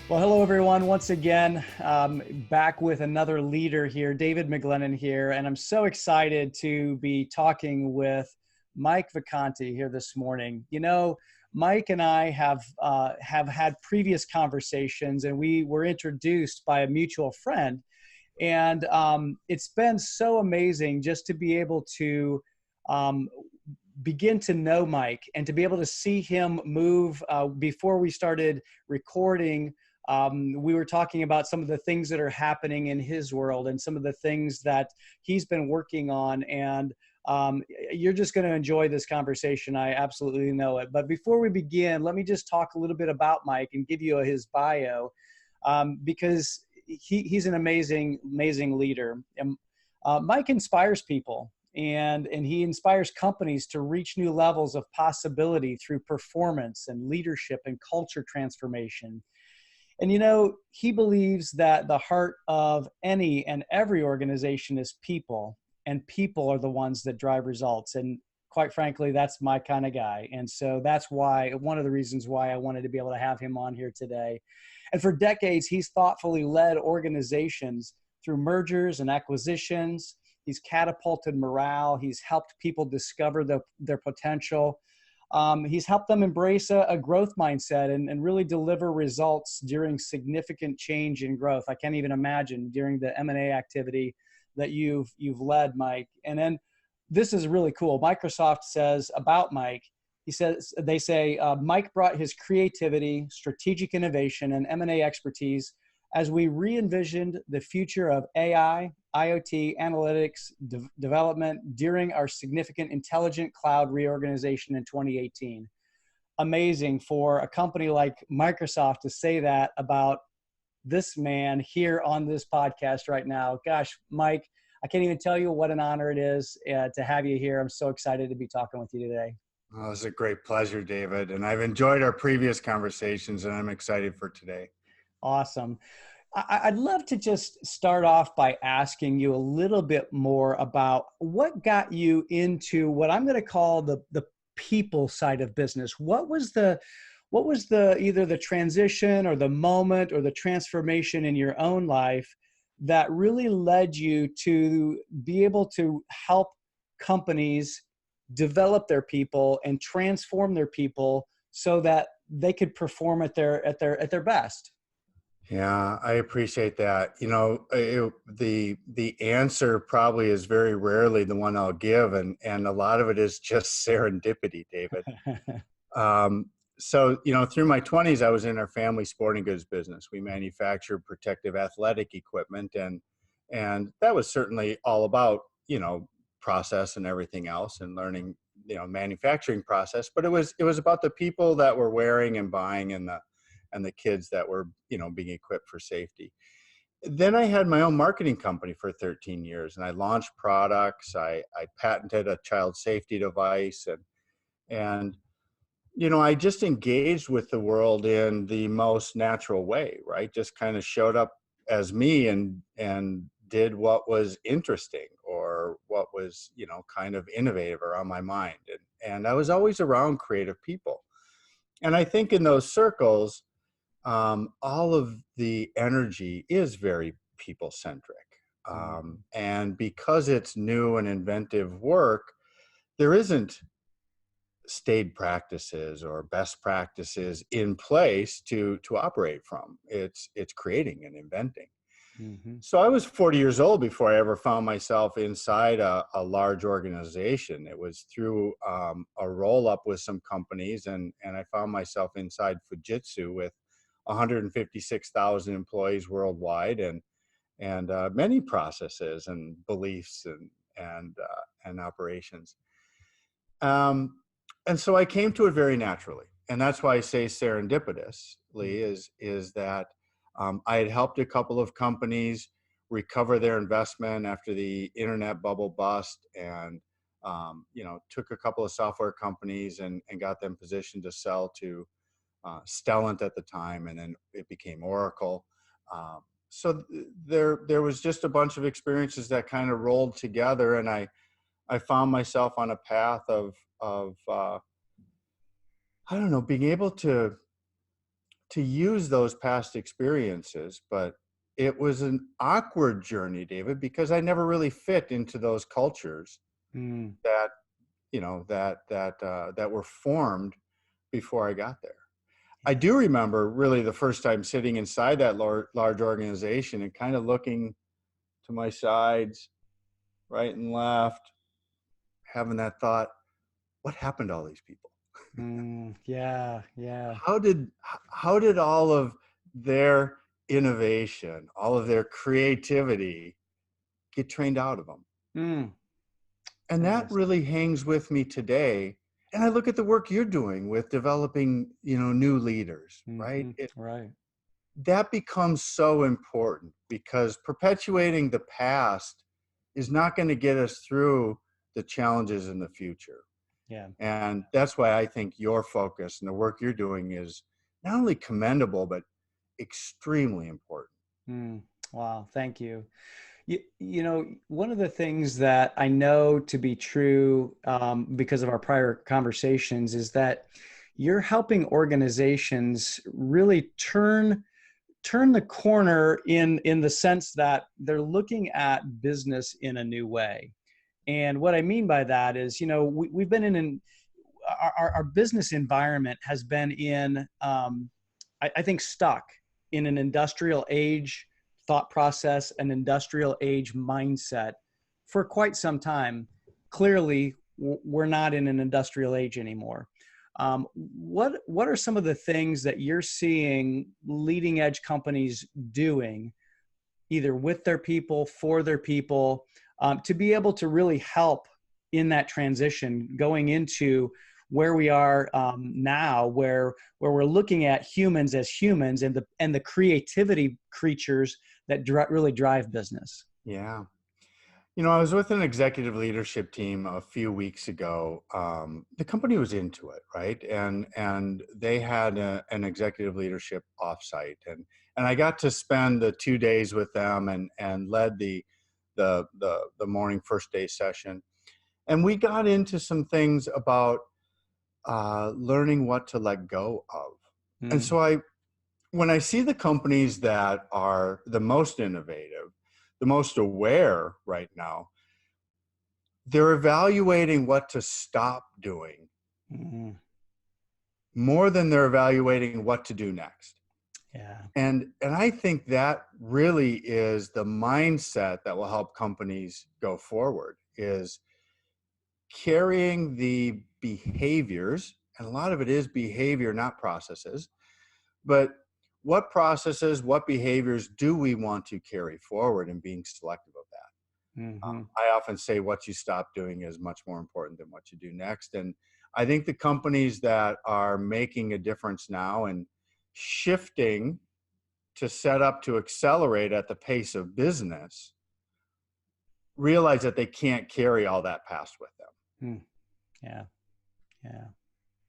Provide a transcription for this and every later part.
Well, hello, everyone. Once again, back with another leader here, David McGlennon here, and I'm so excited to be talking with Mike Vacanti here this morning. You know, Mike and I have had previous conversations, and we were introduced by a mutual friend, and it's been so amazing just to be able to um, begin to know Mike and to be able to see him move. Before we started recording, we were talking about some of the things that are happening in his world and some of the things that he's been working on. And you're just going to enjoy this conversation. I absolutely know it. But before we begin, let me just talk a little bit about Mike and give you his bio, because he's an amazing leader. And Mike inspires people. And he inspires companies to reach new levels of possibility through performance and leadership and culture transformation. And, you know, he believes that the heart of any and every organization is people, and people are the ones that drive results. And quite frankly, that's my kind of guy. And so that's why, one of the reasons why I wanted to be able to have him on here today. And for decades, he's thoughtfully led organizations through mergers and acquisitions. He's catapulted morale. He's helped people discover their potential. He's helped them embrace a growth mindset and really deliver results during significant change in growth. I can't even imagine during the M&A activity that you've led, Mike. And then this is really cool. Microsoft says about Mike, they say Mike brought his creativity, strategic innovation, and M&A expertise as we re-envisioned the future of AI, IoT, analytics, development during our significant intelligent cloud reorganization in 2018. Amazing for a company like Microsoft to say that about this man here on this podcast right now. Gosh, Mike, I can't even tell you what an honor it is to have you here. I'm so excited to be talking with you today. Oh, it's a great pleasure, David. And I've enjoyed our previous conversations, and I'm excited for today. Awesome. I'd love to just start off by asking you a little bit more about what got you into what I'm going to call the people side of business. What was the either the transition or the moment or the transformation in your own life that really led you to be able to help companies develop their people and transform their people so that they could perform at their best? Yeah, I appreciate that. You know, the answer probably is very rarely the one I'll give, and a lot of it is just serendipity, David. So, you know, through my 20s, I was in our family sporting goods business. We manufactured protective athletic equipment, and that was certainly all about, you know, process and everything else, and learning, you know, manufacturing process. But it was about the people that were wearing and buying, and the kids that were, you know, being equipped for safety. Then I had my own marketing company for 13 years, and I launched products. I patented a child safety device, and you know, I just engaged with the world in the most natural way, right? Just kind of showed up as me and did what was interesting or what was, you know, kind of innovative or on my mind. And I was always around creative people. And I think in those circles, all of the energy is very people centric. And because it's new and inventive work, there isn't staid practices or best practices in place to operate from. It's creating and inventing. Mm-hmm. So I was 40 years old before I ever found myself inside a large organization. It was through a roll up with some companies, and I found myself inside Fujitsu with 156,000 employees worldwide, and many processes and beliefs and operations. And so I came to it very naturally, and that's why I say serendipitously is that I had helped a couple of companies recover their investment after the internet bubble bust, and you know, took a couple of software companies and got them positioned to sell to Stellent at the time, and then it became Oracle. So there was just a bunch of experiences that kind of rolled together, and I found myself on a path of I don't know, being able to to use those past experiences, but it was an awkward journey, David, because I never really fit into those cultures Mm, that, that were formed before I got there. I yeah. do remember really the first time sitting inside that large organization and kind of looking to my sides, right and left, having that thought, what happened to all these people? Yeah. Yeah. How did all of their innovation, all of their creativity get trained out of them? Mm, And that yes. really hangs with me today. And I look at the work you're doing with developing, new leaders, right? Right. That becomes so important because perpetuating the past is not going to get us through the challenges in the future. Yeah. And that's why I think your focus and the work you're doing is not only commendable, but extremely important. Mm, wow. Thank you. One of the things that I know to be true because of our prior conversations is that you're helping organizations really turn the corner in the sense that they're looking at business in a new way. And what I mean by that is, we've been in our business environment has been in, I think, stuck in an industrial age thought process, an industrial age mindset for quite some time. Clearly, we're not in an industrial age anymore. What are some of the things that you're seeing leading edge companies doing, either with their people, for their people, to be able to really help in that transition going into where we are now, where we're looking at humans as humans and the creativity creatures that really drive business? Yeah. I was with an executive leadership team a few weeks ago. The company was into it, right? And they had an executive leadership offsite, and I got to spend the 2 days with them and led the morning first day session. And we got into some things about learning what to let go of. And Mm, so when I see the companies that are the most innovative, the most aware right now, they're evaluating what to stop doing mm, more than they're evaluating what to do next. yeah. And I think that really is the mindset that will help companies go forward, is carrying the behaviors, and a lot of it is behavior, not processes, but what processes, what behaviors do we want to carry forward, and being selective of that. Hmm. I often say what you stop doing is much more important than what you do next. And I think the companies that are making a difference now and shifting to set up to accelerate at the pace of business realize that they can't carry all that past with them. Mm, yeah. Yeah.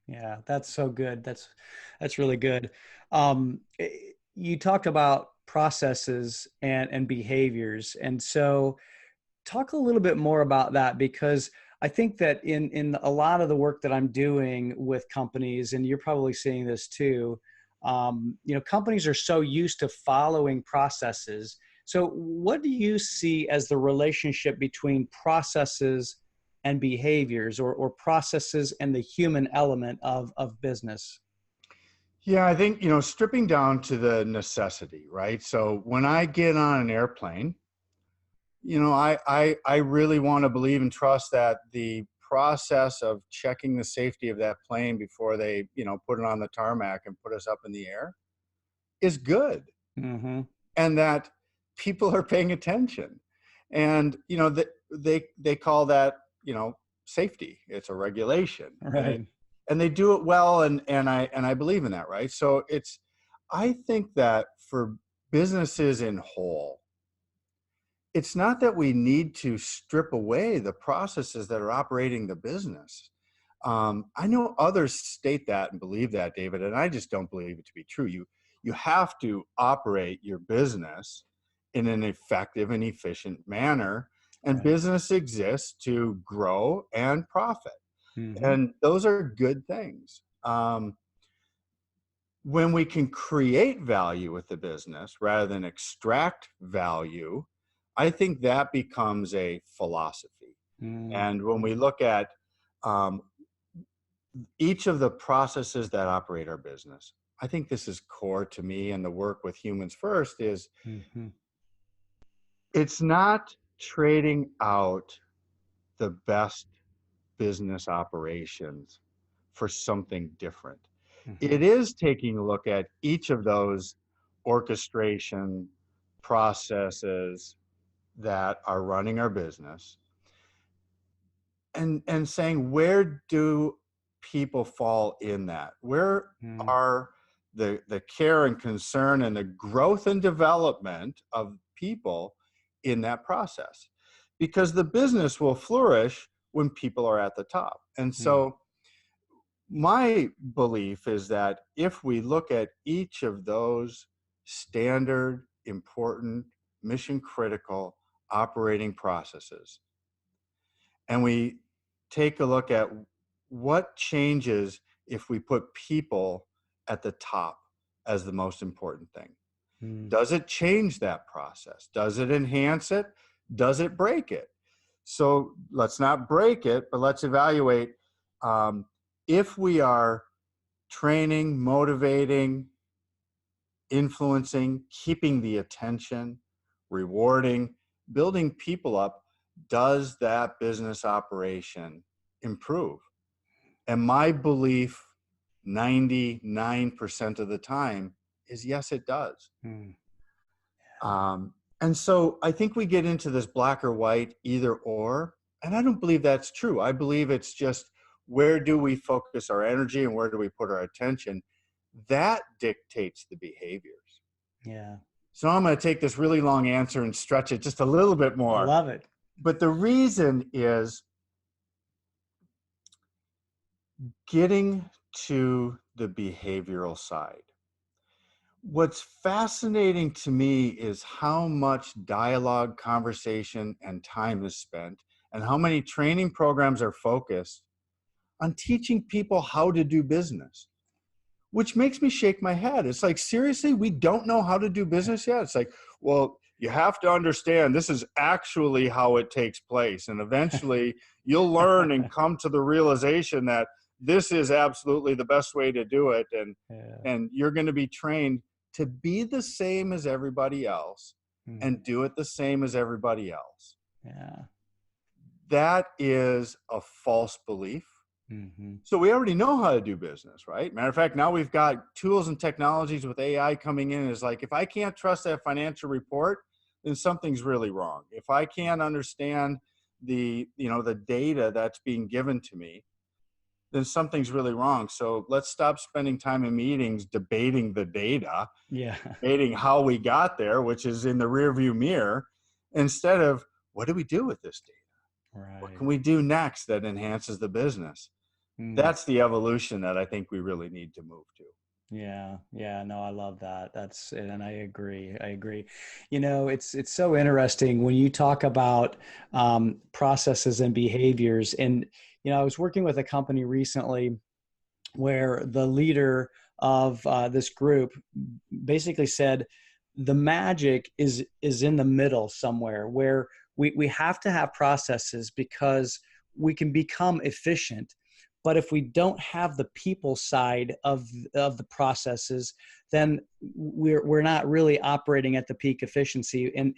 Yeah, that's so good. That's really good. You talked about processes and behaviors, and so talk a little bit more about that, because I think that in a lot of the work that I'm doing with companies, and you're probably seeing this too, companies are so used to following processes. So, what do you see as the relationship between processes and behaviors, or processes and the human element of business? Yeah, I think, stripping down to the necessity, right? So when I get on an airplane, I really want to believe and trust that the process of checking the safety of that plane before they, put it on the tarmac and put us up in the air is good, Mm-hmm. and that people are paying attention. And, they call that, safety. It's a regulation, Right. and they do it well. And I believe in that, right? So I think that for businesses in whole, it's not that we need to strip away the processes that are operating the business. I know others state that and believe that, David, and I just don't believe it to be true. You have to operate your business in an effective and efficient manner, and Right. business exists to grow and profit, Mm-hmm. and those are good things. when we can create value with the business rather than extract value, I think that becomes a philosophy. And when we look at um, each of the processes that operate our business, I think this is core to me and the work with humans first is it's not trading out the best business operations for something different. It is taking a look at each of those orchestration processes that are running our business and saying, where do people fall in that? Where are the care and concern and the growth and development of people in that process? Because the business will flourish when people are at the top. And so my belief is that if we look at each of those standard, important, mission critical operating processes, and we take a look at what changes if we put people at the top as the most important thing. Does it change that process? Does it enhance it? Does it break it? So let's not break it, but let's evaluate if we are training, motivating, influencing, keeping the attention, rewarding, building people up, does that business operation improve? And my belief 99% of the time is yes, it does. And so I think we get into this black or white, either or, and I don't believe that's true. I believe it's just where do we focus our energy and where do we put our attention? That dictates the behaviors. Yeah. So I'm going to take this really long answer and stretch it just a little bit more. I love it. But the reason is getting to the behavioral side. What's fascinating to me is how much dialogue, conversation, and time is spent, and how many training programs are focused on teaching people how to do business, which makes me shake my head. It's like, seriously, we don't know how to do business yet? It's like, well, you have to understand this is actually how it takes place. And eventually you'll learn and come to the realization that this is absolutely the best way to do it. And you're going to be trained to be the same as everybody else and do it the same as everybody else. Yeah. That is a false belief. So we already know how to do business, right? Matter of fact, now we've got tools and technologies with AI coming in. It's like, if I can't trust that financial report, then something's really wrong. If I can't understand the data that's being given to me, then something's really wrong. So let's stop spending time in meetings debating the data, debating how we got there, which is in the rearview mirror, instead of what do we do with this data? Right. What can we do next that enhances the business? That's the evolution that I think we really need to move to. Yeah, no, I love that. And I agree. It's so interesting when you talk about processes and behaviors. And, I was working with a company recently where the leader of this group basically said, the magic is in the middle somewhere, where we have to have processes because we can become efficient. But if we don't have the people side of the processes, then we're not really operating at the peak efficiency. And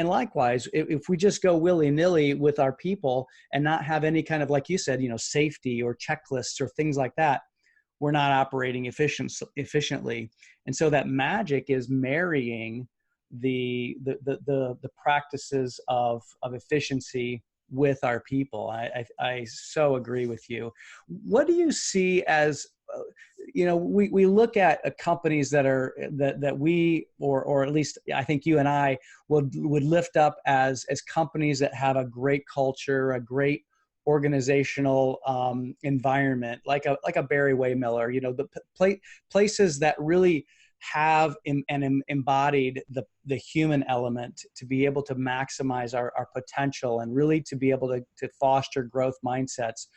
likewise, if we just go willy-nilly with our people and not have any kind of, like you said, safety or checklists or things like that, we're not operating efficiently. And so that magic is marrying the practices of efficiency with our people. I so agree with you. What do you see as, we look at companies that we, or at least I think you and I would lift up as companies that have a great culture, a great organizational environment, like a Barry Waymiller, the places that really have and embodied the human element to be able to maximize our potential and really to be able to foster growth mindsets.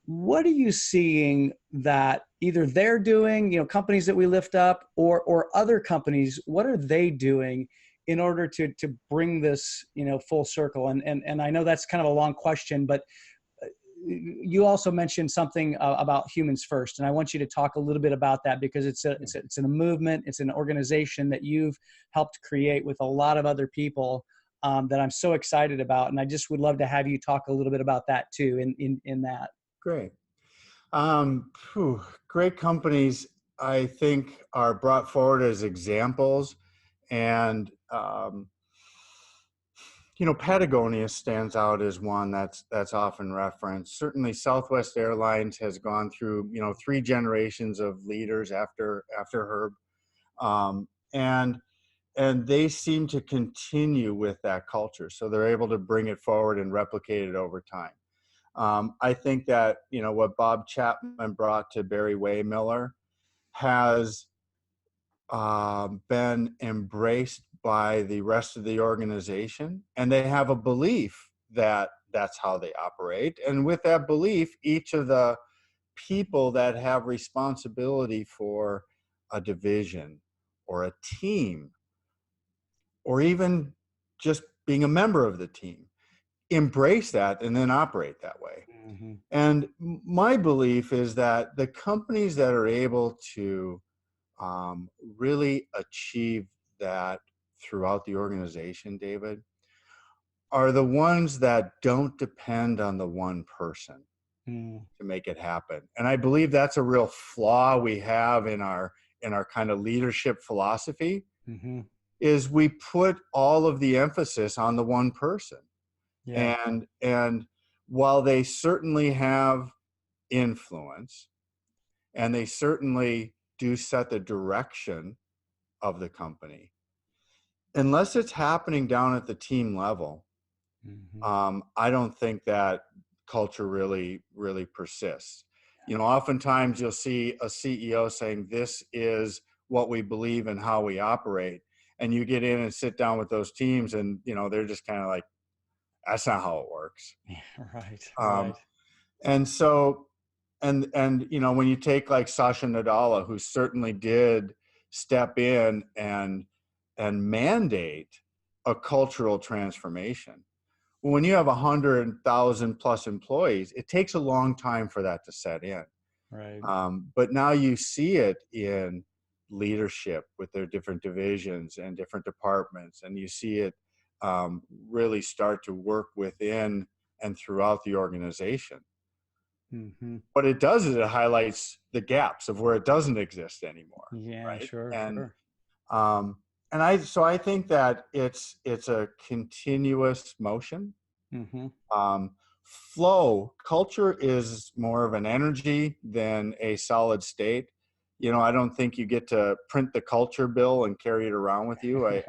what are you seeing that either they're doing, companies that we lift up, or other companies, what are they doing in order to bring this, full circle? And I know that's kind of a long question, but you also mentioned something about humans first, and I want you to talk a little bit about that, because it's a movement, it's an organization that you've helped create with a lot of other people, that I'm so excited about, and I just would love to have you talk a little bit about that too. In that. Great. Great companies, I think, are brought forward as examples. And, Patagonia stands out as one that's often referenced. Certainly Southwest Airlines has gone through, 3 generations of leaders after Herb. Um, and, and they seem to continue with that culture. So they're able to bring it forward and replicate it over time. I think that, what Bob Chapman brought to Barry Waymiller has been embraced by the rest of the organization, and they have a belief that that's how they operate. And with that belief, each of the people that have responsibility for a division or a team, or even just being a member of the team, embrace that and then operate that way. Mm-hmm. And my belief is that the companies that are able to really achieve that throughout the organization, David, are the ones that don't depend on the one person to make it happen. And I believe that's a real flaw we have in our kind of leadership philosophy, Mm-hmm. is we put all of the emphasis on the one person. Yeah. And while they certainly have influence, and they certainly do set the direction of the company, unless it's happening down at the team level, Mm-hmm. I don't think that culture really persists. Oftentimes you'll see a CEO saying, "This is what we believe and how we operate," and you get in and sit down with those teams, and they're just kind of like, "That's not how it works." Yeah, right. Um, Right. and so, and when you take like Sasha Nadala, who certainly did step in and mandate a cultural transformation. When you have 100,000 plus employees, it takes a long time for that to set in. Right. But now you see it in leadership with their different divisions and different departments, and you see it really start to work within and throughout the organization. Mm-hmm. What it does is it highlights the gaps of where it doesn't exist anymore, Yeah, right? sure, And sure. I think that it's a continuous motion. Mm-hmm. Flow culture is more of an energy than a solid state. I don't think you get to print the culture bill and carry it around with you. Right.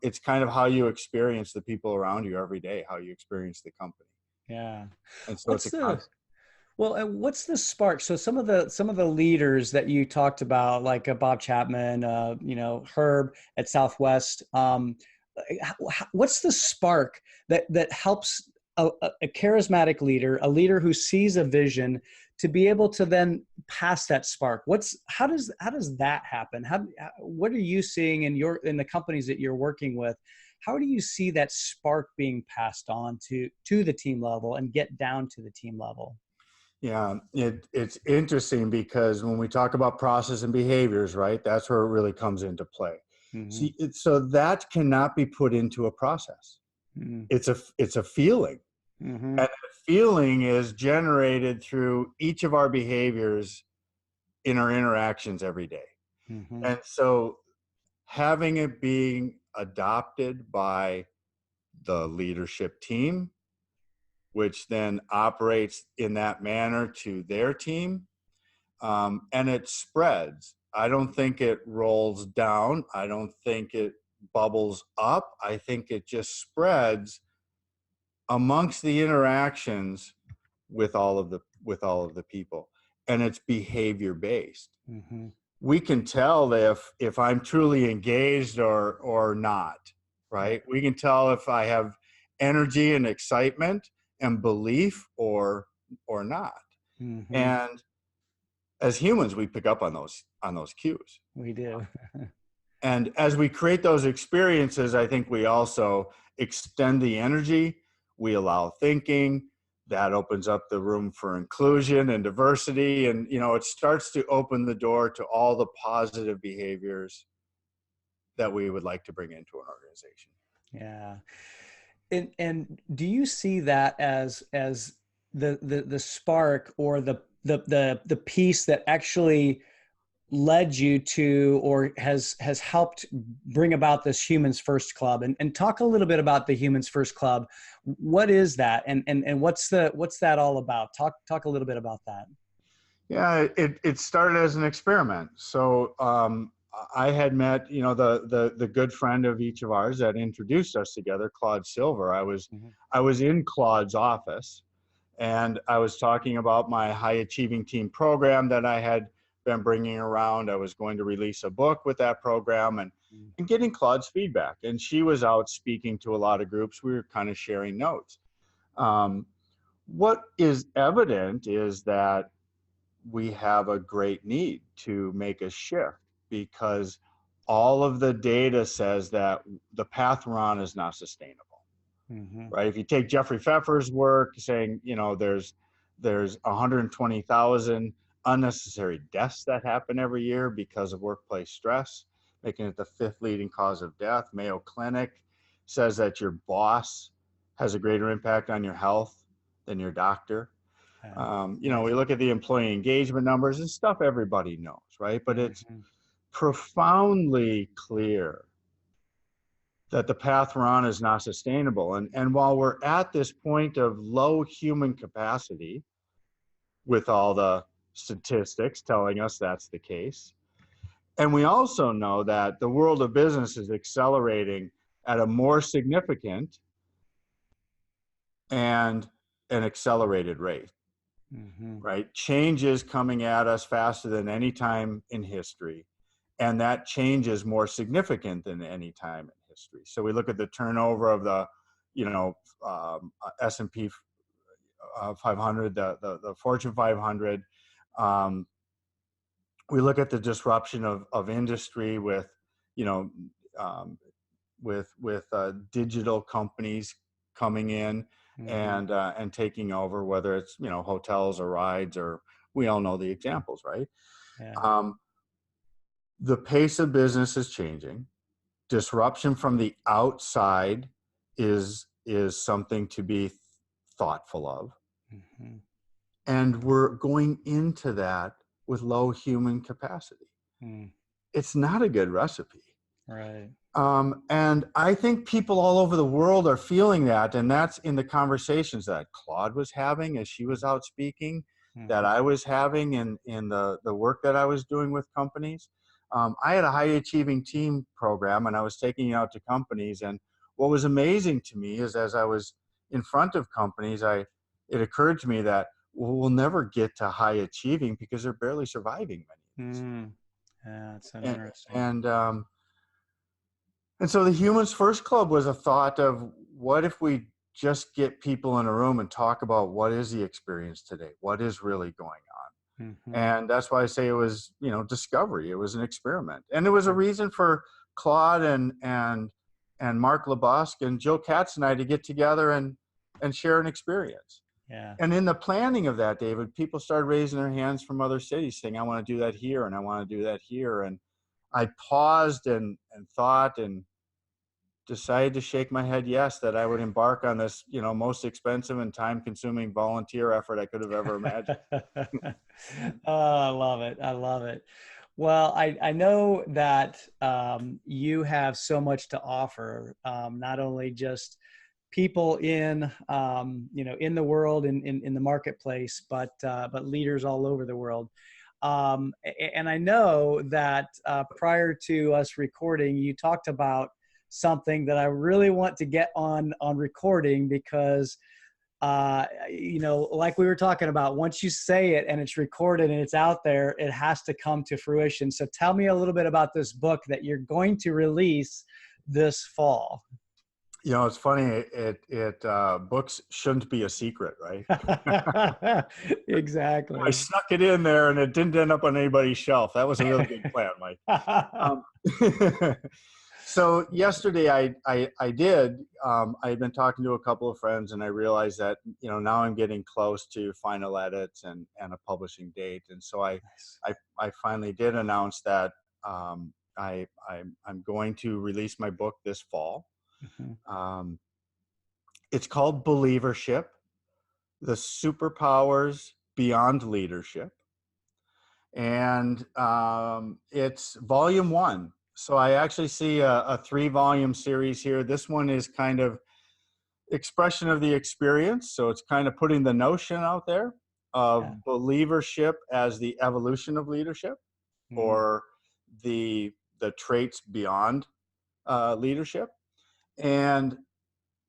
It's kind of how you experience the people around you every day, how you experience the company, Yeah. and so it's What's a the constant. Well, and what's the spark? So some of the leaders that you talked about, like Bob Chapman, Herb at Southwest, what's the spark that helps a charismatic leader, a leader who sees a vision, to be able to then pass that spark? How does that happen? What are you seeing in the companies that you're working with? How do you see that spark being passed on to the team level and get down to the team level? Yeah, it's interesting because when we talk about process and behaviors, right, that's where it really comes into play. Mm-hmm. See, so that cannot be put into a process. It's a feeling, Mm-hmm. and the feeling is generated through each of our behaviors in our interactions every day. Mm-hmm. And so having it being adopted by the leadership team, which then operates in that manner to their team, and it spreads. I don't think it rolls down. I don't think it bubbles up. I think it just spreads amongst the interactions with all of the people, and it's behavior based. Mm-hmm. We can tell if I'm truly engaged or not, right? We can tell if I have energy and excitement and belief or or not. Mm-hmm. And as humans, we pick up on those cues. We do. And as we create those experiences, I think we also extend the energy. We allow thinking. That opens up the room for inclusion and diversity. And, it starts to open the door to all the positive behaviors that we would like to bring into an organization. Yeah. And do you see that as the spark or the piece that actually led you to, or has helped bring about this Humans First Club? And talk a little bit about the Humans First Club. What is that? And what's that all about? Talk a little bit about that. Yeah, it started as an experiment. So I had met, the good friend of each of ours that introduced us together, Claude Silver. I was in Claude's office, and I was talking about my high achieving team program that I had been bringing around. I was going to release a book with that program, and getting Claude's feedback. And she was out speaking to a lot of groups. We were kind of sharing notes. What is evident is that we have a great need to make a shift, because all of the data says that the path we're on is not sustainable. Mm-hmm. Right? If you take Jeffrey Pfeffer's work saying, there's 120,000 unnecessary deaths that happen every year because of workplace stress, making it the 5th leading cause of death. Mayo Clinic says that your boss has a greater impact on your health than your doctor. We look at the employee engagement numbers and stuff everybody knows, right? But it's profoundly clear that the path we're on is not sustainable. And while we're at this point of low human capacity, with all the statistics telling us that's the case, and we also know that the world of business is accelerating at a more significant and an accelerated rate. Mm-hmm. Right? Change is coming at us faster than any time in history. And that change is more significant than any time in history. So we look at the turnover of the, S&P 500, the Fortune 500. We look at the disruption of industry with, with digital companies coming in. Mm-hmm. and taking over, whether it's hotels or rides, or we all know the examples, right? Yeah. The pace of business is changing. Disruption from the outside is something to be thoughtful of. Mm-hmm. And we're going into that with low human capacity. It's not a good recipe. Right. And I think people all over the world are feeling that, and that's in the conversations that Claude was having as she was out speaking, that I was having in the work that I was doing with companies. I had a high achieving team program, and I was taking it out to companies. And what was amazing to me is, as I was in front of companies, it occurred to me that we'll never get to high achieving because they're barely surviving many of these. Yeah, that's interesting. And so the Humans First Club was a thought of, what if we just get people in a room and talk about what is the experience today? What is really going on? Mm-hmm. And that's why I say it was, discovery. It was an experiment. And there was a reason for Claude and Mark LeBosque and Joe Katz and I to get together and share an experience. Yeah. And in the planning of that, David, people started raising their hands from other cities saying, I want to do that here and I want to do that here. And I paused and thought and decided to shake my head yes, that I would embark on this, most expensive and time-consuming volunteer effort I could have ever imagined. Oh, I love it. I love it. Well, I know that you have so much to offer, not only just people in in the world, in the marketplace, but leaders all over the world. And I know that prior to us recording, you talked about something that I really want to get on recording, because like we were talking about, once you say it and it's recorded and it's out there, it has to come to fruition. So tell me a little bit about this book that you're going to release this fall. It's funny. Books shouldn't be a secret, right? I Exactly. snuck it in there, and it didn't end up on anybody's shelf. That was a really good plan, Mike. Um, so yesterday I did. I had been talking to a couple of friends, and I realized that now I'm getting close to final edits and a publishing date, and so Nice. I finally did announce that I'm going to release my book this fall. Mhm. Um, it's called Believership: The Superpowers Beyond Leadership, and it's volume one. So I actually see a 3-volume series here. This one is kind of expression of the experience. So it's kind of putting the notion out there of Yeah. believership as the evolution of leadership, Mm, or the traits beyond leadership. And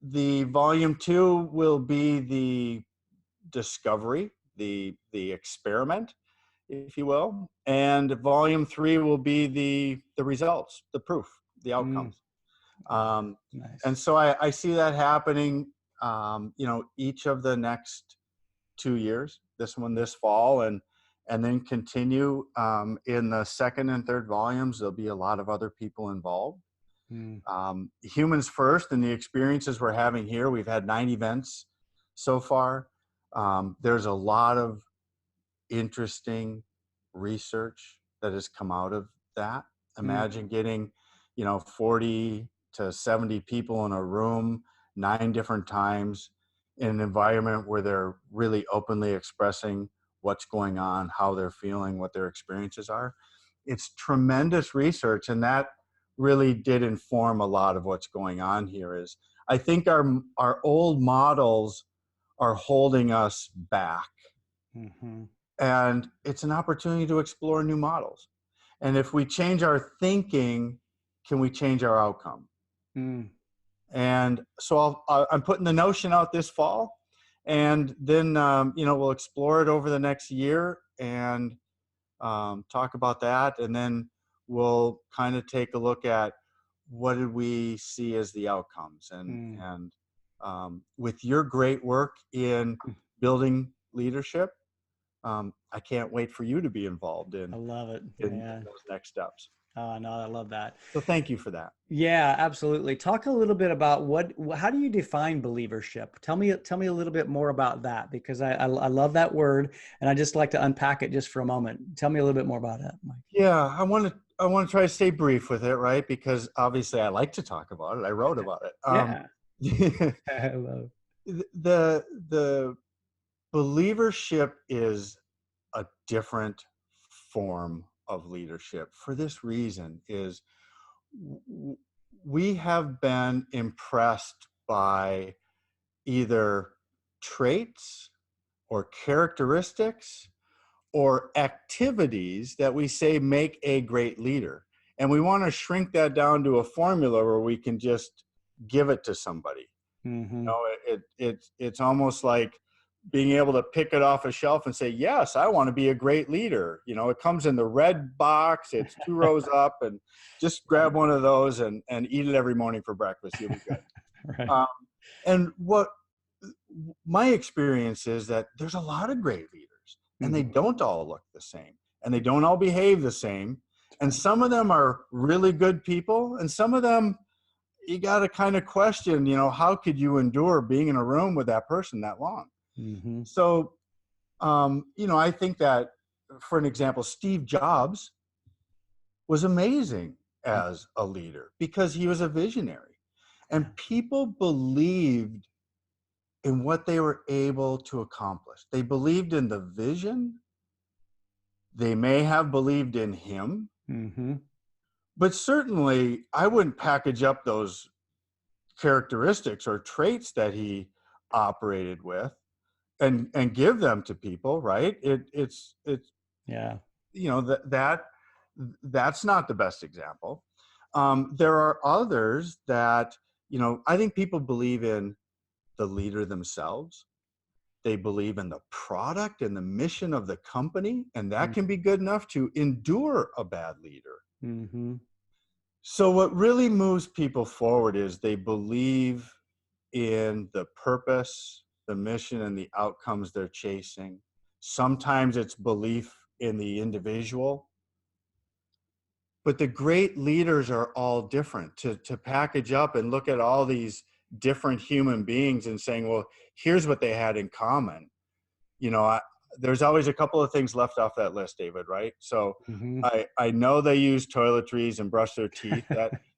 the volume two will be the discovery, the experiment, if you will, and volume three will be the results, the proof, the mm. outcomes. Ah, Um, and nice. so I see that happening, each of the next 2 years. This one this fall, and then continue in the second and third volumes. There'll be a lot of other people involved. Mm, Humans first, and the experiences we're having here. We've had 9 events so far. There's a lot of interesting research that has come out of that. mm, Imagine getting, 40 to 70 people in a room 9 different times in an environment where they're really openly expressing what's going on, how they're feeling, what their experiences are. It's tremendous research, and that really did inform a lot of what's going on here. Is I think our old models are holding us back, mhm, and it's an opportunity to explore new models. And if we change our thinking, can we change our outcome? mm. And so I'm putting the notion out this fall, and then we'll explore it over the next year, and talk about that, and then we'll kind of take a look at what did we see as the outcomes, Mm. and with your great work in building leadership, I can't wait for you to be involved I love it. in Yeah. those next steps. Oh, no, I love that. So thank you for that. Yeah, absolutely. Talk a little bit about how do you define believership? Tell me a little bit more about that, because I love that word, and I just like to unpack it just for a moment. Tell me a little bit more about that, Mike. Yeah, I want to try to stay brief with it, right? Because obviously I like to talk about it. I wrote about it. Yeah. The I love. the believership is a different form of leadership. For this reason is we have been impressed by either traits or characteristics or activities that we say make a great leader. And we want to shrink that down to a formula where we can just give it to somebody. Mm-hmm. It's almost like being able to pick it off a shelf and say, yes, I want to be a great leader. It comes in the red box, it's 2 rows up, and just grab one of those and eat it every morning for breakfast. You'll be good. Right. Um, and what my experience is that there's a lot of great leaders, and they Mm-hmm. don't all look the same, and they don't all behave the same. And some of them are really good people, and some of them you got to kind of question, how could you endure being in a room with that person that long? Mm-hmm. So, I think that, for an example, Steve Jobs was amazing as a leader because he was a visionary, Yeah. and people believed in what they were able to accomplish. They believed in the vision. They may have believed in him, Mm-hmm. but certainly I wouldn't package up those characteristics or traits that he operated with and give them to people, right? It's Yeah. that's not the best example. There are others that I think people believe in the leader themselves. They believe in the product and the mission of the company, and that can be good enough to endure a bad leader. Mm-hmm. So what really moves people forward is they believe in the purpose, the mission, and the outcomes they're chasing. Sometimes it's belief in the individual, but the great leaders are all different. To package up and look at all these different human beings and saying, well, here's what they had in common. You know, there's always a couple of things left off that list, David, right? So Mm-hmm. I know they use toiletries and brush their teeth.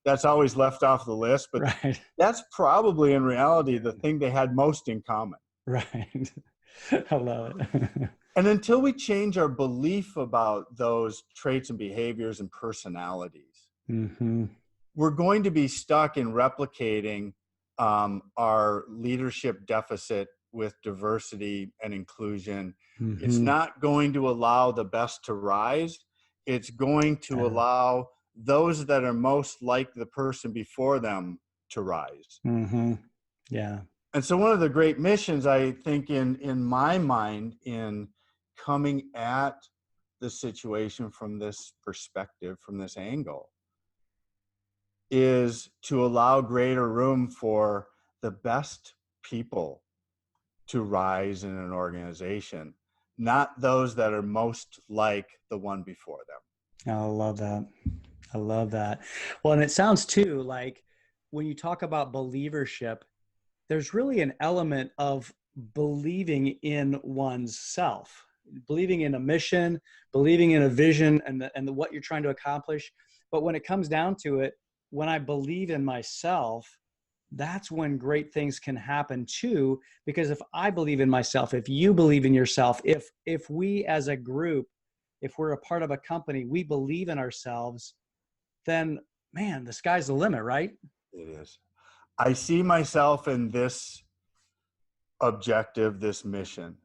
That's always left off the list, but Right. that's probably in reality the thing they had most in common. Right. I love it. And until we change our belief about those traits and behaviors and personalities, Mm-hmm. we're going to be stuck in replicating our leadership deficit with diversity and inclusion. It's Mm-hmm. not going to allow the best to rise. It's going to allow those that are most like the person before them to rise. Mm-hmm. Yeah. And so one of the great missions, I think, in my mind, in coming at the situation from this perspective, from this angle, is to allow greater room for the best people to rise in an organization, not those that are most like the one before them. I love that. I love that. Well, and it sounds too like when you talk about believership, there's really an element of believing in one's self, believing in a mission, believing in a vision and what you're trying to accomplish. But when it comes down to it, when I believe in myself, that's when great things can happen too. Because if I believe in myself, if you believe in yourself, if we as a group, if we're a part of a company, we believe in ourselves, then man, the sky's the limit, right? It is. I see myself in this objective, this mission,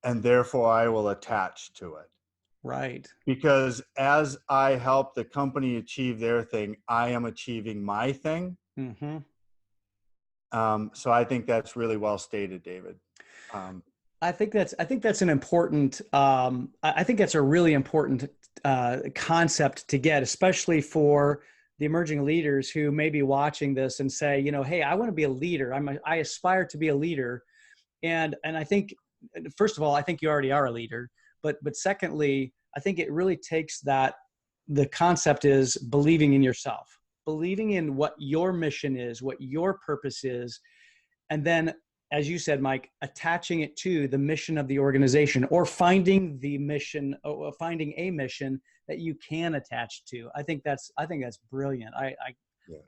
and therefore I will attach to it. Right. Because as I help the company achieve their thing, I am achieving my thing. Mm-hmm. So I think that's really well stated, David. I think that's an important. I think that's a really important concept to get, especially for the emerging leaders who may be watching this and say, you know, hey, I want to be a leader. I aspire to be a leader, and I think, first of all, I think you already are a leader, but secondly, I think it really takes that. The concept is believing in yourself, believing in what your mission is, what your purpose is, and then, as you said, Mike, attaching it to the mission of the organization or finding the mission, or finding a mission that you can attach to. I think that's brilliant.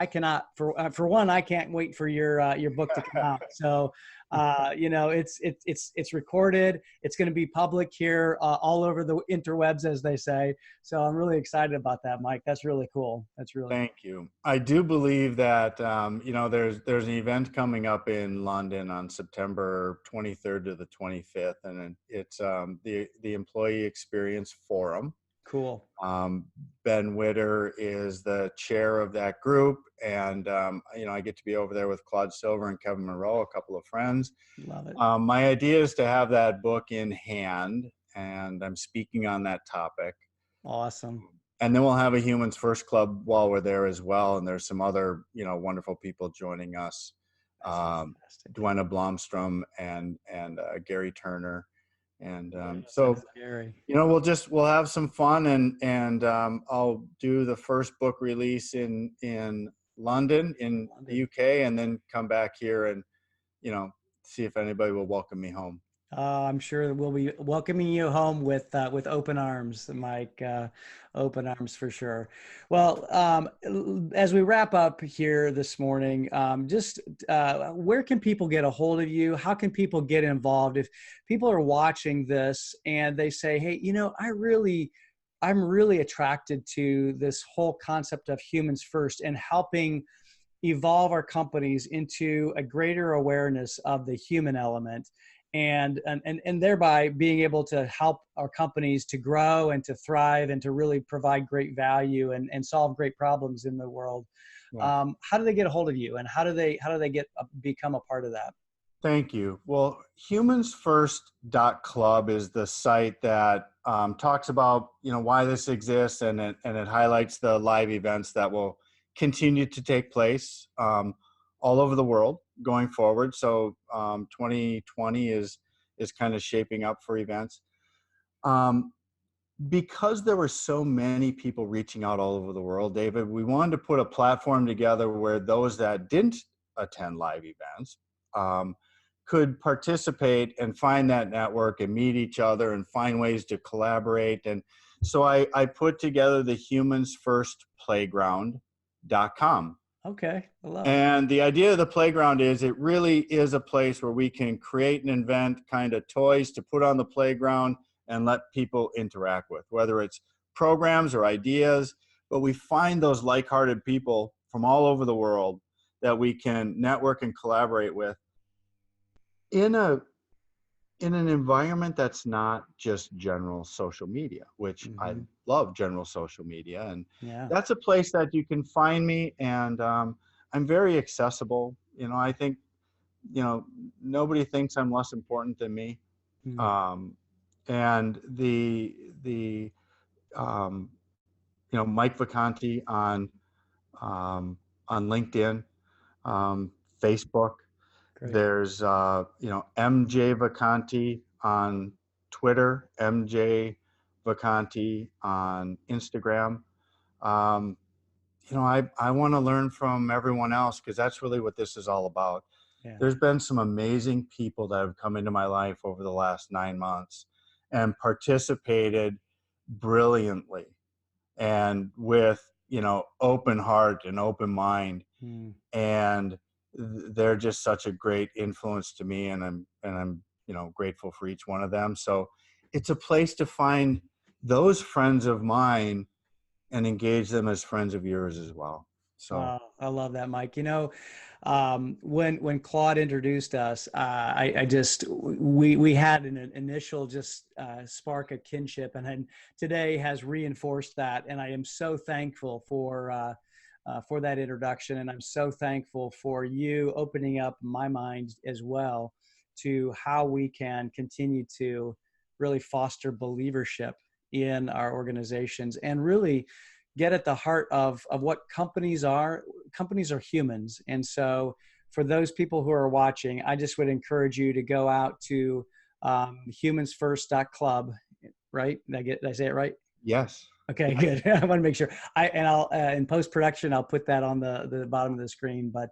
I cannot, for one, I can't wait for your book to come out. So, you know, it's recorded. It's going to be public here all over the interwebs, as they say. So I'm really excited about that, Mike. That's really cool. That's really Thank you. I do believe that you know, there's an event coming up in London on September 23rd to the 25th, and it's the Employee Experience Forum. cool. Ben Witter is the chair of that group, and you know, I get to be over there with Claude Silver and Kevin Monroe, a couple of friends. Love it. My idea is to have that book in hand, and I'm speaking on that topic. Awesome. And then we'll have a Humans First Club while we're there as well. And there's some other, you know, wonderful people joining us. Dwenna Blomstrom and Gary Turner. And so, Gary. you know, we'll have some fun, and I'll do the first book release in London, in the UK, and then come back here and, you know, see if anybody will welcome me home. I'm sure we'll be welcoming you home with open arms, Mike. Open arms for sure. Well, as we wrap up here this morning, just where can people get a hold of you? How can people get involved? If people are watching this and they say, "Hey, you know, I'm really attracted to this whole concept of humans first and helping evolve our companies into a greater awareness of the human element." And thereby being able to help our companies to grow and to thrive and to really provide great value and solve great problems in the world. Yeah. How do they get a hold of you, and how do they become a part of that? Thank you. Well, humansfirst.club is the site that talks about, you know, why this exists, and it highlights the live events that will continue to take place all over the world going forward. So 2020 is kind of shaping up for events. Because there were so many people reaching out all over the world, David, we wanted to put a platform together where those that didn't attend live events could participate and find that network and meet each other and find ways to collaborate. And so I put together the humansfirstplayground.com. Okay, I love it. And the idea of the playground is it really is a place where we can create and invent kind of toys to put on the playground and let people interact with, whether it's programs or ideas. But we find those like-hearted people from all over the world that we can network and collaborate with in an environment that's not just general social media, which I love general social media. And that's a place that you can find me. And I'm very accessible. You know, I think, you know, nobody thinks I'm less important than me. And you know, Mike Vacanti on LinkedIn, Facebook. Great. There's you know, MJ Vacanti on Twitter, MJ Vacanti on Instagram. You know, I want to learn from everyone else, because that's really what this is all about. There's been some amazing people that have come into my life over the last 9 months and participated brilliantly and with, you know, open heart and open mind. And they're just such a great influence to me, and I'm you know, grateful for each one of them. So it's a place to find those friends of mine and engage them as friends of yours as well. So I love that, Mike. You know, when Claude introduced us, we had an initial spark of kinship, and then today has reinforced that. And I am so thankful for that introduction, and I'm so thankful for you opening up my mind as well to how we can continue to really foster believership in our organizations and really get at the heart of what companies are. Companies are humans. And so for those people who are watching, I just would encourage you to go out to humansfirst.club, right? Did I say it right? Yes. Okay, good. I want to make sure. I'll in post-production, I'll put that on the bottom of the screen, but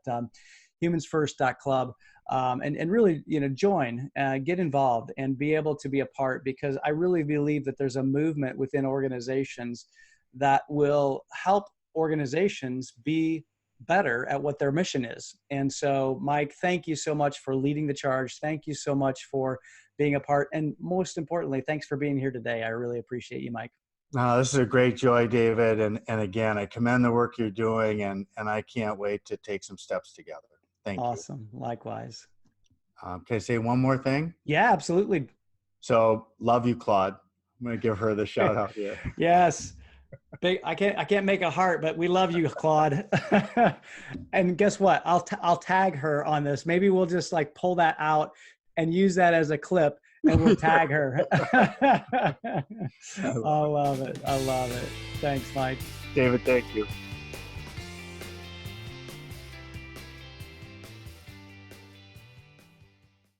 humansfirst.club, and really, you know, join, get involved and be able to be a part, because I really believe that there's a movement within organizations that will help organizations be better at what their mission is. And so, Mike, thank you so much for leading the charge. Thank you so much for being a part. And most importantly, thanks for being here today. I really appreciate you, Mike. No, this is a great joy, David. And again, I commend the work you're doing, and I can't wait to take some steps together. Thank you. Awesome. Likewise. Can I say one more thing? Yeah, absolutely. So, love you, Claude. I'm going to give her the shout out here. Yes. I can't make a heart, but we love you, Claude. And guess what? I'll tag her on this. Maybe we'll just like pull that out and use that as a clip, and we'll tag her. I love it. I love it. Thanks, Mike. David, thank you.